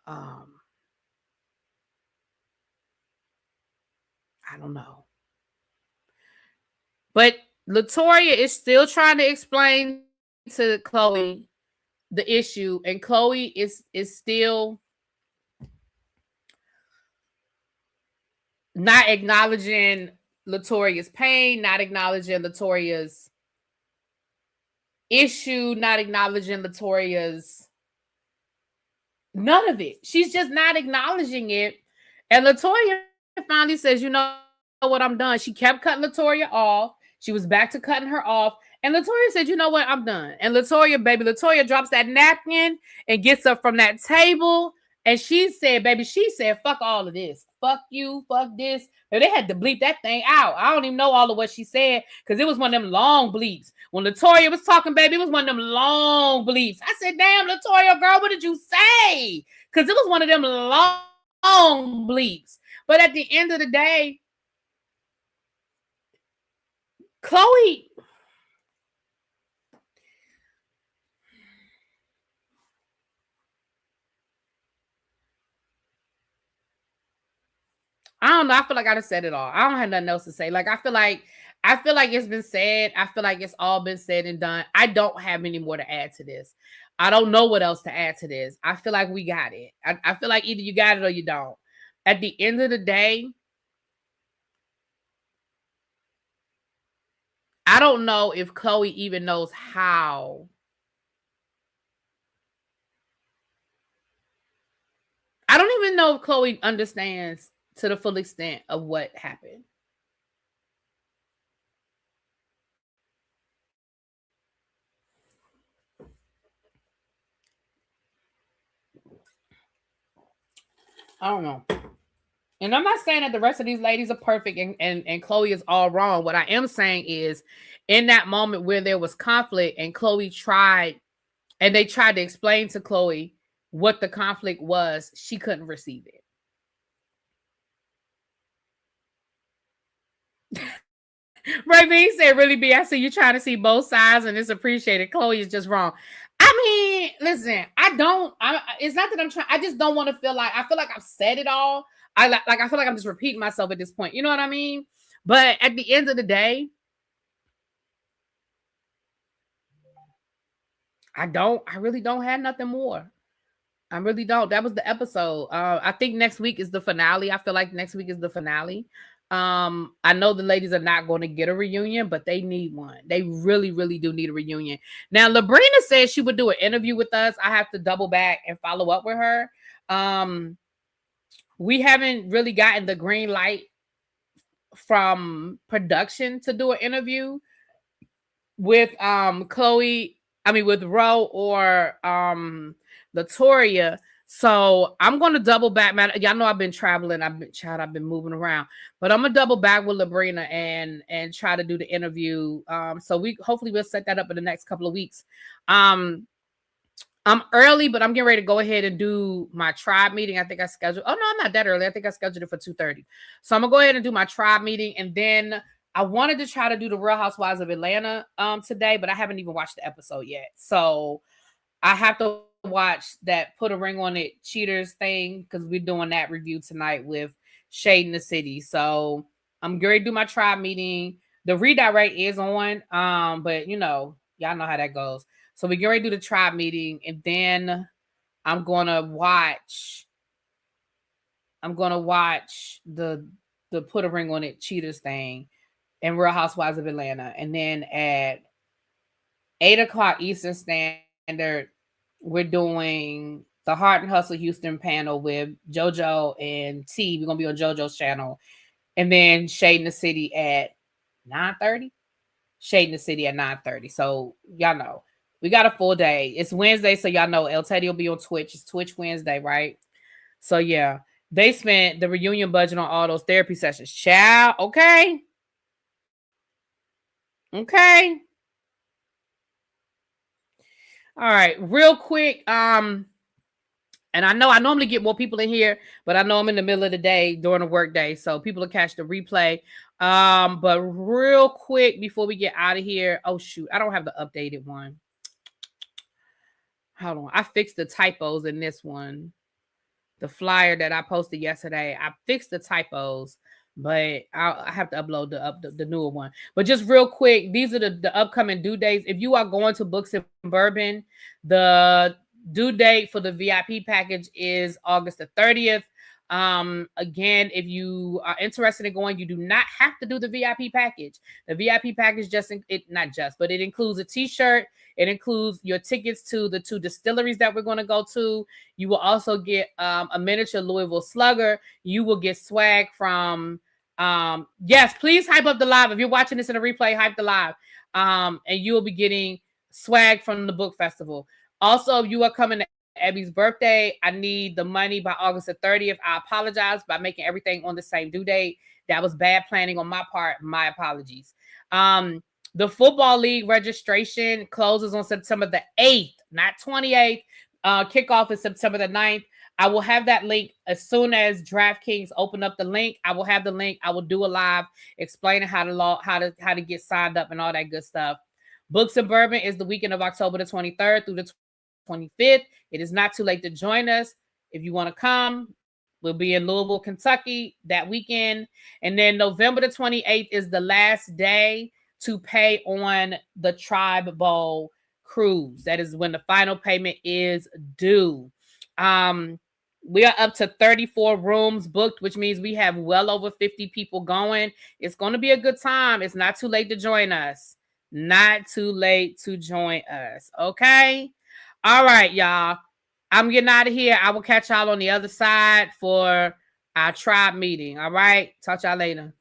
I don't know. But Latoya is still trying to explain to Chloe the issue, and Chloe is still not acknowledging Latoya's pain, not acknowledging Latoya's issue, not acknowledging Latoya's none of it. She's just not acknowledging it. And Latoya finally says, you know what, I'm done. She kept cutting Latoya off. She was back to cutting her off. And Latoya said, you know what, I'm done. And Latoya drops that napkin and gets up from that table. And she said, fuck all of this. Fuck you, fuck this. And they had to bleep that thing out. I don't even know all of what she said because it was one of them long bleeps. When Latoya was talking, baby, it was one of them long bleeps. I said, damn, Latoya, girl, what did you say? Because it was one of them long bleeps. But at the end of the day, Chloe... I don't know. I feel like I just said it all. I don't have nothing else to say. Like, I feel like it's been said. I feel like it's all been said and done. I don't have any more to add to this. I don't know what else to add to this. I feel like we got it. I feel like either you got it or you don't. At the end of the day, I don't know if Chloe even knows how. I don't even know if Chloe understands to the full extent of what happened. I don't know. And I'm not saying that the rest of these ladies are perfect and Chloe is all wrong. What I am saying is in that moment where there was conflict and Chloe tried to explain to Chloe what the conflict was, she couldn't receive it. Right, B said, really, B, I see you trying to see both sides and it's appreciated. Chloe is just wrong. I mean, listen, it's not that I'm trying, I just don't want to feel like, I feel like I've said it all. I feel like I'm just repeating myself at this point. You know what I mean? But at the end of the day, I really don't have nothing more. I really don't. That was the episode. I think next week is the finale. I feel like next week is the finale. I know the ladies are not going to get a reunion, but they need one. They really, really do need a reunion. Now, Labrina said she would do an interview with us. I have to double back and follow up with her. We haven't really gotten the green light from production to do an interview with with Ro or Latoria. So I'm gonna double back, man. Y'all know I've been traveling. I've been moving around, but I'm gonna double back with Labrina and try to do the interview. So we'll set that up in the next couple of weeks. I'm early, but I'm getting ready to go ahead and do my tribe meeting. I think I scheduled. Oh no, I'm not that early. I think I scheduled it for 2:30. So I'm gonna go ahead and do my tribe meeting, and then I wanted to try to do the Real Housewives of Atlanta today, but I haven't even watched the episode yet. So I have to watch that Put a Ring on It Cheaters thing because we're doing that review tonight with Shade in the City. So I'm going to do my tribe meeting. The redirect is on, but y'all know how that goes. So we're going to do the tribe meeting, and then I'm going to watch the Put a Ring on It Cheaters thing and Real Housewives of Atlanta. And then at 8:00 Eastern Standard, we're doing the Heart and Hustle Houston panel with JoJo and T. We're going to be on JoJo's channel. And then Shade in the City at 9:30. Shade in the City at 9:30. So y'all know. We got a full day. It's Wednesday, so y'all know El Teddy will be on Twitch. It's Twitch Wednesday, right? So yeah, they spent the reunion budget on all those therapy sessions. Child, okay. Okay. All right, real quick. And I know I normally get more people in here, but I know I'm in the middle of the day during the work day, so people will catch the replay. But real quick before we get out of here, oh shoot, I don't have the updated one. Hold on, I fixed the typos in this one. The flyer that I posted yesterday, I fixed the typos, but I have to upload the newer one. But just real quick, these are the upcoming due dates. If you are going to Books and Bourbon, the due date for the VIP package is August the 30th. Again, if you are interested in going, you do not have to do the VIP package. The VIP package it includes a t-shirt. It includes your tickets to the 2 distilleries that we're going to go to. You will also get a miniature Louisville Slugger. You will get swag from yes, please hype up the live. If you're watching this in a replay, hype the live. And you will be getting swag from the book festival. Also, if you are coming to Abby's birthday, I need the money by August the 30th. I apologize by making everything on the same due date. That was bad planning on my part. My apologies. The football league registration closes on September the 8th, not 28th. Kickoff is September the 9th. I will have that link as soon as DraftKings open up the link. I will have the link. I will do a live explaining how to get signed up and all that good stuff. Books and Bourbon is the weekend of October the 23rd through the 25th. It is not too late to join us. If you want to come, we'll be in Louisville, Kentucky that weekend. And then November the 28th is the last day to pay on the Tribe Bowl cruise. That is when the final payment is due. We are up to 34 rooms booked, which means we have well over 50 people going. It's going to be a good time. It's not too late to join us. Not too late to join us. Okay? All right, y'all. I'm getting out of here. I will catch y'all on the other side for our tribe meeting. All right? Talk to y'all later.